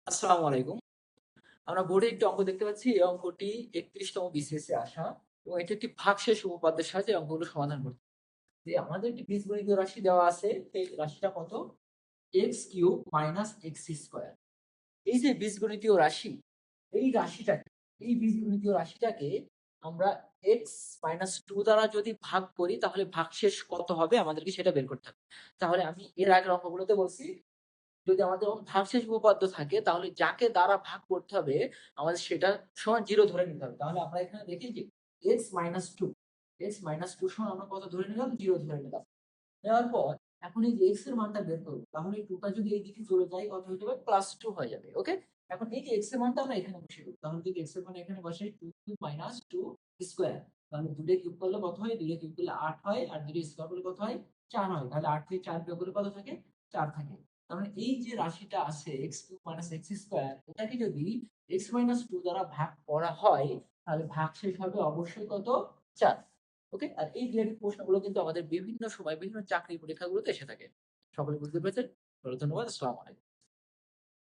আসসালামু আলাইকুম। আমরা বোর্ডে একটি অঙ্ক দেখতে পাচ্ছি। এই অঙ্কটি ৩১তম বিসিএস এ আসা এবং এটি একটি ভাগশেষ উপপাদ্যের সাহায্যে অঙ্কগুলো সমাধান করতে হবে। যে আমাদের একটি বীজগণিত রাশি দেওয়া আছে, সেই রাশিটা কত? X cube minus x square. এই যে বীজগণিতীয় রাশি, এই রাশিটাকে এই বীজগণিতীয় রাশিটাকে আমরা এক্স মাইনাস টু দ্বারা যদি ভাগ করি তাহলে ভাগশেষ কত হবে আমাদেরকে সেটা বের করতে হবে। তাহলে আমি এর আগের অঙ্কগুলোতে বলছি, যদি আমাদের ভাগশেষ উপপাদ্য থাকে তাহলে যাকে দ্বারা ভাগ করতে হবে আমাদের সেটা সমান জিরো ধরে নিতে হবে। তাহলে আমরা এখানে দেখি যে X minus two, X minus two সমান আমরা কত ধরে নিলাম? জিরো ধরে নিলাম। নেওয়ার পর এখন এই যে এক্স এর মানটা বের করবো, তাহলে এই টুটা যদি এইদিকে চলে যায় কত হয়ে যাবে? প্লাস টু হয়ে যাবে। ওকে, এখন এই যে এক্স এর মানটা আমরা এখানে বসিয়ে দেবো। তাহলে যদি এক্স এর মান এখানে বসাই two cube minus two square, তাহলে দুটো কিউব করলে কত হয়? দুটো কিউব করলে 8 হয়, আর দুটো স্কোয়ার করলে কত হয়? 4 হয়। তাহলে 8 থেকে 4 বিয়োগ করলে কত থাকে? 4 থাকে। তার মানে এই যে রাশিটা আছে x cube minus x square, এটাকে যদি এক্স মাইনাস টু দ্বারা ভাগ করা হয় তাহলে ভাগশেষ হবে অবশ্যই কত? 4। ওকে, আর এই রিলেটেড প্রশ্নগুলো কিন্তু আমাদের বিভিন্ন সময় বিভিন্ন চাকরি পরীক্ষাগুলোতে এসে থাকে। সকলে বুঝতে পেরেছেন? ধন্যবাদ। আসসালামু আলাইকুম।